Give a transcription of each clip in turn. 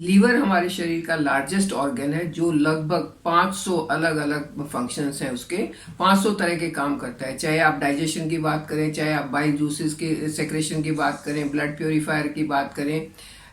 Liver हमारे शरीर का लार्जेस्ट ऑर्गन है जो लगभग 500 अलग अलग फंक्शंस हैं उसके। 500 तरह के काम करता है, चाहे आप डाइजेशन की बात करें, चाहे आप बाइल जूसेस की सेक्रेशन की बात करें, ब्लड प्योरीफायर की बात करें,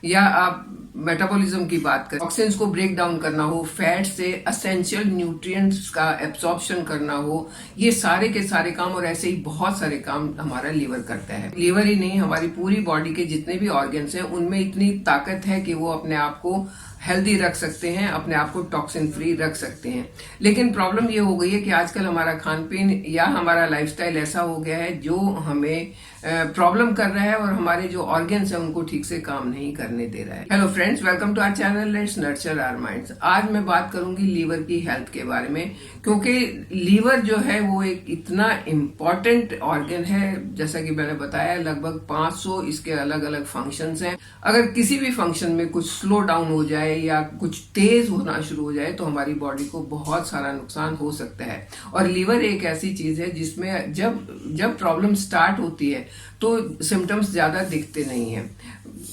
या आप मेटाबॉलिज्म की बात करें, टॉक्सिन्स को ब्रेक डाउन करना हो, फैट से असेंशियल न्यूट्रिएंट्स का एब्सॉर्प्शन करना हो, ये सारे के सारे काम और ऐसे ही बहुत सारे काम हमारा लीवर करता है। लीवर ही नहीं, हमारी पूरी बॉडी के जितने भी ऑर्गन्स हैं उनमें इतनी ताकत है कि वो अपने आप को हेल्दी रख सकते हैं, अपने आप को टॉक्सिन फ्री रख सकते हैं। लेकिन प्रॉब्लम ये हो गई है कि आजकल हमारा खान पीन या हमारा लाइफस्टाइल ऐसा हो गया है जो हमें प्रॉब्लम कर रहा है और हमारे जो ऑर्गन्स हैं उनको ठीक से काम नहीं करने दे रहा है। Hello friends, welcome to our channel let's nurture our minds. आज मैं बात करूंगी लीवर की हेल्थ के बारे में, क्योंकि लीवर जो है वो एक इतना इम्पॉर्टेंट ऑर्गन है। जैसा कि मैंने बताया, लगभग 500 इसके अलग अलग फंक्शंस हैं। अगर किसी भी फंक्शन में कुछ स्लो डाउन हो जाए या कुछ तेज होना शुरू हो जाए तो हमारी बॉडी को बहुत सारा नुकसान हो सकता है। और लीवर एक ऐसी चीज है जिसमें जब प्रॉब्लम स्टार्ट होती है तो सिम्टम्स ज्यादा दिखते नहीं हैं।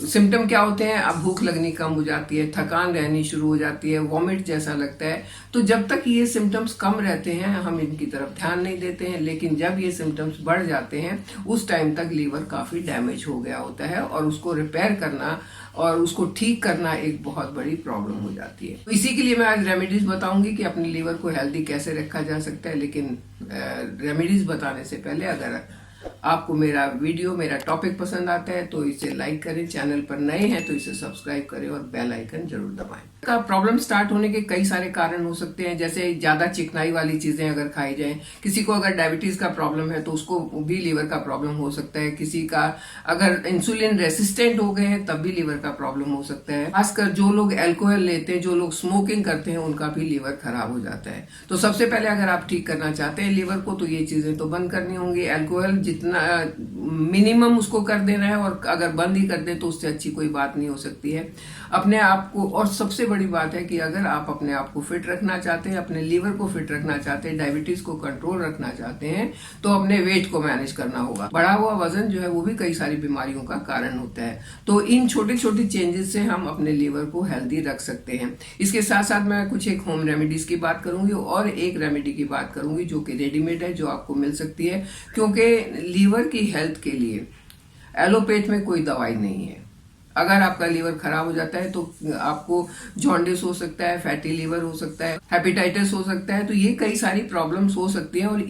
सिम्टम क्या होते हैं? अब भूख लगनी कम हो जाती है, थकान रहनी शुरू हो जाती है, वॉमिट जैसा लगता है। तो जब तक ये सिम्टम्स कम रहते हैं हम इनकी तरफ ध्यान नहीं देते हैं, लेकिन जब ये सिम्टम्स बढ़ जाते हैं उस टाइम तक लीवर काफी डैमेज हो गया होता है और उसको रिपेयर करना और उसको ठीक करना एक बहुत बड़ी प्रॉब्लम हो जाती है। तो इसी के लिए मैं आज रेमेडीज बताऊंगी कि अपने लीवर को हेल्दी कैसे रखा जा सकता है। लेकिन रेमेडीज बताने से पहले अगर आपको मेरा वीडियो, मेरा टॉपिक पसंद आता है तो इसे लाइक करें, चैनल पर नए हैं तो इसे सब्सक्राइब करें और बेल आइकन जरूर दबाएं। का प्रॉब्लम स्टार्ट होने के कई सारे कारण हो सकते हैं, जैसे ज्यादा चिकनाई वाली चीजें अगर खाई जाएं। किसी को अगर डायबिटीज का प्रॉब्लम है तो उसको भी लीवर का प्रॉब्लम हो सकता है। किसी का अगर इंसुलिन रेसिस्टेंट हो गए हैं तब भी लीवर का प्रॉब्लम हो सकता है। खासकर जो लोग अल्कोहल लेते हैं, जो लोग स्मोकिंग करते हैं, उनका भी लीवर खराब हो जाता है। तो सबसे पहले अगर आप ठीक करना चाहते हैं लीवर को तो ये चीजें तो बंद करनी होंगी। अल्कोहल जितना मिनिमम उसको कर देना है, और अगर बंद ही कर दें तो उससे अच्छी कोई बात नहीं हो सकती है। अपने आप को, और सबसे बड़ी बात है कि अगर आप अपने आप को फिट रखना चाहते हैं, अपने लीवर को फिट रखना चाहते हैं, डायबिटीज को कंट्रोल रखना चाहते हैं तो अपने वेट को मैनेज करना होगा। बढ़ा हुआ वजन जो है वो भी कई सारी बीमारियों का कारण होता है। तो इन छोटी छोटी चेंजेस से हम अपने लीवर को हेल्दी रख सकते हैं। इसके साथ साथ मैं कुछ एक होम रेमेडीज की बात करूंगी और एक रेमेडी की बात करूंगी जो कि रेडीमेड है, जो आपको मिल सकती है। क्योंकि लीवर की हेल्थ के लिए एलोपैथ में कोई दवाई नहीं है। अगर आपका लीवर खराब हो जाता है तो आपको जॉन्डिस हो सकता है, फैटी लीवर हो सकता है, हेपेटाइटिस हो सकता है। तो ये कई सारी प्रॉब्लम्स हो सकती हैं और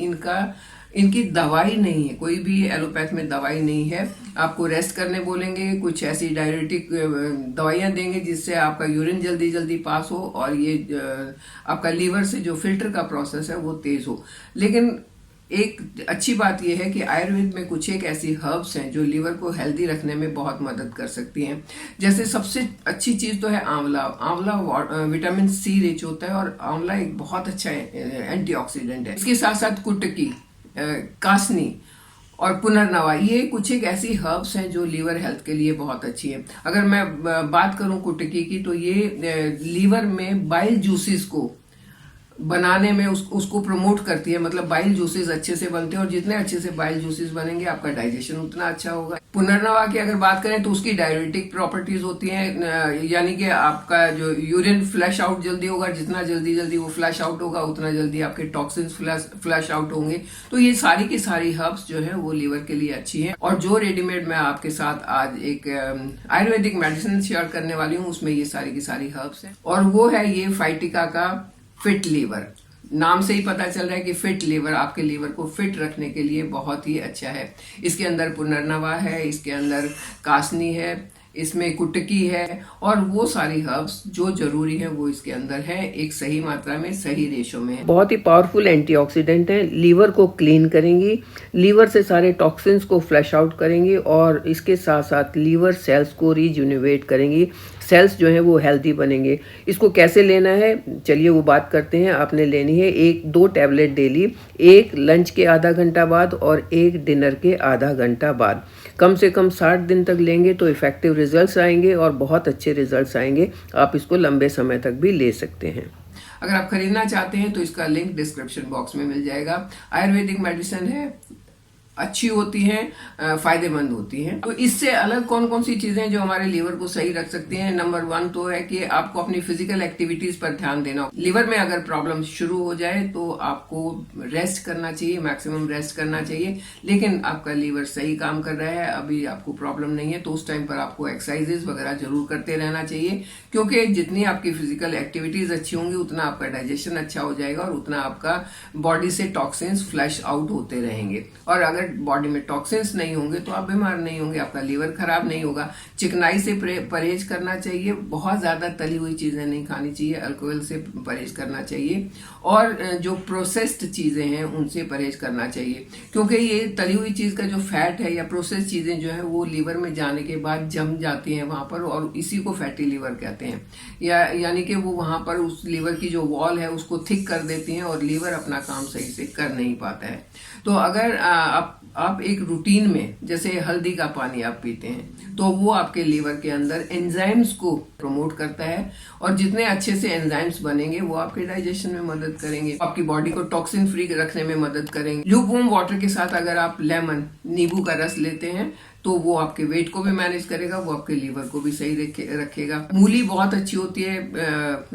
इनकी दवाई नहीं है, कोई भी एलोपैथ में दवाई नहीं है। आपको रेस्ट करने बोलेंगे, कुछ ऐसी डायरेटिक दवाइयां देंगे जिससे आपका यूरिन जल्दी जल्दी पास हो और ये आपका लीवर से जो फिल्टर का प्रोसेस है वो तेज हो। लेकिन एक अच्छी बात यह है कि आयुर्वेद में कुछ एक ऐसी हर्ब्स हैं जो लीवर को हेल्दी रखने में बहुत मदद कर सकती हैं। जैसे सबसे अच्छी चीज तो है आंवला। आंवला विटामिन सी रिच होता है और आंवला एक बहुत अच्छा एंटीऑक्सीडेंट है। इसके साथ साथ कुटकी, कासनी और पुनर्नवा, ये कुछ एक ऐसी हर्ब्स हैं जो लीवर हेल्थ के लिए बहुत अच्छी है। अगर मैं बात करूं कुटकी की तो ये लीवर में बाइल जूसेस को बनाने में उसको प्रमोट करती है। मतलब बाइल जूसेस अच्छे से बनते हैं और जितने अच्छे से बाइल जूसेस बनेंगे आपका डाइजेशन उतना अच्छा होगा। पुनर्नवा की अगर बात करें तो उसकी डायरेटिक प्रॉपर्टीज होती हैं, यानी कि आपका जो यूरिन फ्लैश आउट जल्दी होगा। जितना जल्दी जल्दी वो फ्लैश आउट होगा उतना जल्दी आपके टॉक्सिन्स फ्लैश आउट होंगे। तो ये सारी की सारी हर्ब्स जो है वो लीवर के लिए अच्छी है। और जो रेडीमेड मैं आपके साथ आज एक आयुर्वेदिक मेडिसिन शेयर करने वाली हूँ उसमें ये सारी की सारी हर्ब्स हैं, और वो है ये फाइटिका का फिट लीवर। नाम से ही पता चल रहा है कि फिट लीवर आपके लीवर को फिट रखने के लिए बहुत ही अच्छा है। इसके अंदर पुनर्नवा है, इसके अंदर कासनी है, इसमें कुटकी है और वो सारी हर्ब्स जो जरूरी है वो इसके अंदर है, एक सही मात्रा में, सही रेशो में है। बहुत ही पावरफुल एंटीऑक्सीडेंट है, लीवर को क्लीन करेंगी, लीवर से सारे टॉक्सिन्स को फ्लैश आउट करेंगी और इसके साथ साथ लीवर सेल्स को रिजुनिवेट करेंगी। सेल्स जो है वो हेल्दी बनेंगे। इसको कैसे लेना है चलिए वो बात करते हैं। आपने लेनी है 1-2 टैबलेट डेली, एक लंच के आधा घंटा बाद और एक डिनर के आधा घंटा बाद। कम से कम 60 दिन तक लेंगे तो इफेक्टिव रिजल्ट्स आएंगे और बहुत अच्छे रिजल्ट्स आएंगे। आप इसको लंबे समय तक भी ले सकते हैं। अगर आप खरीदना चाहते हैं तो इसका लिंक डिस्क्रिप्शन बॉक्स में मिल जाएगा। आयुर्वेदिक मेडिसिन है, अच्छी होती हैं, फायदेमंद होती हैं। तो इससे अलग कौन कौन सी चीजें जो हमारे लीवर को सही रख सकती हैं? नंबर 1 तो है कि आपको अपनी फिजिकल एक्टिविटीज पर ध्यान देना। लीवर में अगर प्रॉब्लम शुरू हो जाए तो आपको रेस्ट करना चाहिए, मैक्सिमम रेस्ट करना चाहिए। लेकिन आपका लीवर सही काम कर रहा है, अभी आपको प्रॉब्लम नहीं है, तो उस टाइम पर आपको एक्सरसाइजेज वगैरह जरूर करते रहना चाहिए, क्योंकि जितनी आपकी फिजिकल एक्टिविटीज अच्छी होंगी उतना आपका डाइजेशन अच्छा हो जाएगा और उतना आपका बॉडी से टॉक्सिन्स फ्लैश आउट होते रहेंगे। और अगर बॉडी में टॉक्सिन्स नहीं होंगे तो आप बीमार नहीं होंगे, आपका लीवर खराब नहीं होगा। चिकनाई से परहेज करना चाहिए, बहुत ज्यादा तली हुई चीजें नहीं खानी चाहिए, अल्कोहल से परहेज करना चाहिए, और जो प्रोसेस्ड चीजें हैं उनसे परहेज करना चाहिए, क्योंकि ये तली हुई चीज का जो फैट है या प्रोसेस्ड चीजें जो है वो लीवर में जाने के बाद जम जाती हैं वहां पर, और इसी को फैटी लीवर कहते हैं। यानी कि वो वहां पर उस लीवर की जो वॉल है उसको थिक कर देती हैं और लीवर अपना काम सही से कर नहीं पाता है। तो अगर आप एक रूटीन में, जैसे हल्दी का पानी आप पीते हैं, तो वो आपके लीवर के अंदर एंजाइम्स को प्रमोट करता है, और जितने अच्छे से एंजाइम्स बनेंगे वो आपके डाइजेशन में मदद करेंगे, आपकी बॉडी को टॉक्सिन फ्री रखने में मदद करेंगे। ल्यूकवार्म वाटर के साथ अगर आप लेमन, नींबू का रस लेते हैं तो वो आपके वेट को भी मैनेज करेगा, वो आपके लीवर को भी सही रखेगा। मूली बहुत अच्छी होती है,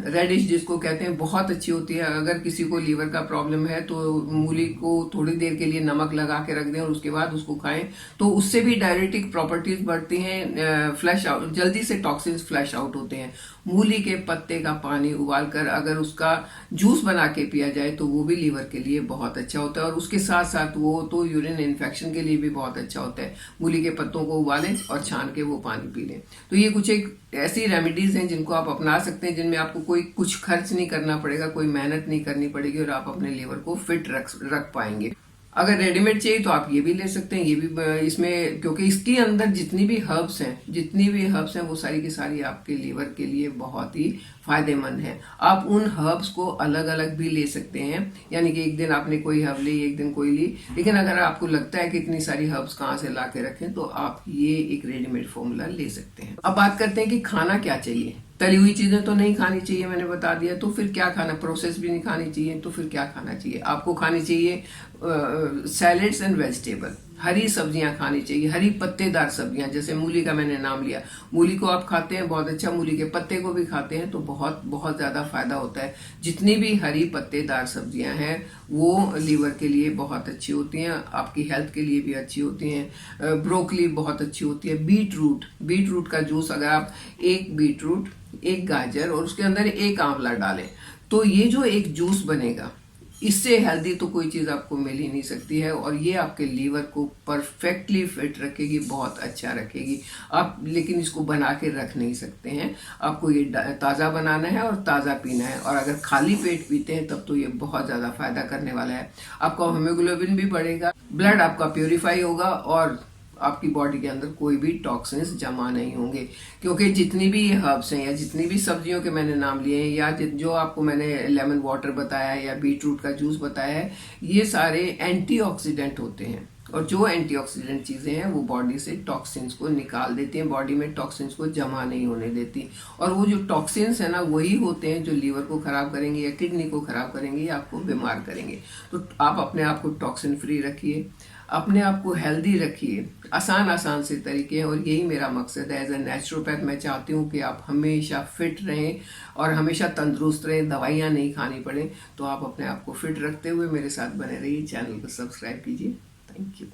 रेडिश जिसको कहते हैं, बहुत अच्छी होती है। अगर किसी को लीवर का प्रॉब्लम है तो मूली को थोड़ी देर के लिए नमक लगा के रख दें और उसके बाद उसको खाएं, तो उससे भी डायरेटिक प्रॉपर्टीज बढ़ती हैं, फ्लैश आउट, जल्दी से टॉक्सिन्स फ्लैश आउट होते हैं। मूली के पत्ते का पानी उबालकर अगर उसका जूस बना के पिया जाए तो वो भी लीवर के लिए बहुत अच्छा होता है, और उसके साथ साथ वो तो यूरिन इन्फेक्शन के लिए भी बहुत अच्छा होता है। मूली के पत्तों को उबालें और छान के वो पानी पी लें। तो ये कुछ एक ऐसी रेमेडीज हैं जिनको आप अपना सकते हैं, जिनमें आपको कोई कुछ खर्च नहीं करना पड़ेगा, कोई मेहनत नहीं करनी पड़ेगी, और आप अपने लीवर को फिट रख पाएंगे। अगर रेडीमेड चाहिए तो आप ये भी ले सकते हैं, ये भी इसमें, क्योंकि इसके अंदर जितनी भी हर्ब्स हैं वो सारी की सारी आपके लीवर के लिए बहुत ही फायदेमंद है। आप उन हर्ब्स को अलग अलग भी ले सकते हैं, यानी कि एक दिन आपने कोई हर्ब ली, एक दिन कोई ली, लेकिन अगर आपको लगता है कि इतनी सारी हर्ब्स कहाँ से ला के रखें तो आप ये एक रेडीमेड फॉर्मूला ले सकते हैं। अब बात करते हैं कि खाना क्या चाहिए। तली हुई चीजें तो नहीं खानी चाहिए, मैंने बता दिया। तो फिर क्या खाना, प्रोसेस भी नहीं खानी चाहिए, तो फिर क्या खाना चाहिए? आपको खानी चाहिए सैलेड्स एंड वेजिटेबल, हरी सब्जियां खानी चाहिए, हरी पत्तेदार सब्जियां, जैसे मूली का मैंने नाम लिया। मूली को आप खाते हैं, बहुत अच्छा, मूली के पत्ते को भी खाते हैं तो बहुत बहुत ज्यादा फायदा होता है। जितनी भी हरी पत्तेदार सब्जियां हैं वो लीवर के लिए बहुत अच्छी होती हैं, आपकी हेल्थ के लिए भी अच्छी होती हैं। ब्रोकली बहुत अच्छी होती है। बीट रूट का जूस, अगर आप एक बीट रूट, एक गाजर और उसके अंदर एक आंवला डालें तो ये जो एक जूस बनेगा, इससे हेल्दी तो कोई चीज आपको मिल ही नहीं सकती है, और ये आपके लीवर को परफेक्टली फिट रखेगी, बहुत अच्छा रखेगी। आप लेकिन इसको बना के रख नहीं सकते हैं, आपको ये ताज़ा बनाना है और ताज़ा पीना है, और अगर खाली पेट पीते हैं तब तो ये बहुत ज़्यादा फायदा करने वाला है। आपका हीमोग्लोबिन भी बढ़ेगा, ब्लड आपका प्योरीफाई होगा, और आपकी बॉडी के अंदर कोई भी टॉक्सिन्स जमा नहीं होंगे, क्योंकि जितनी भी ये हर्ब्स हैं या जितनी भी सब्जियों के मैंने नाम लिए हैं, या जो आपको मैंने लेमन वाटर बताया है या बीट रूट का जूस बताया है, ये सारे एंटीऑक्सीडेंट होते हैं, और जो एंटीऑक्सीडेंट चीजें हैं वो बॉडी से टॉक्सिन्स को निकाल देती हैं, बॉडी में टॉक्सिन्स को जमा नहीं होने देती। और वो जो टॉक्सिन्स है ना, वही होते हैं जो लीवर को खराब करेंगे या किडनी को खराब करेंगे या आपको बीमार करेंगे। तो आप अपने आप को टॉक्सिन फ्री रखिए, अपने आप को हेल्दी रखिए, आसान से तरीके हैं, और यही मेरा मकसद है। एज ए नेचुरोपैथ मैं चाहती हूँ कि आप हमेशा फिट रहें और हमेशा तंदुरुस्त रहें, दवाइयाँ नहीं खानी पड़े। तो आप अपने आप को फिट रखते हुए मेरे साथ बने रहिए, चैनल को सब्सक्राइब कीजिए। Thank you.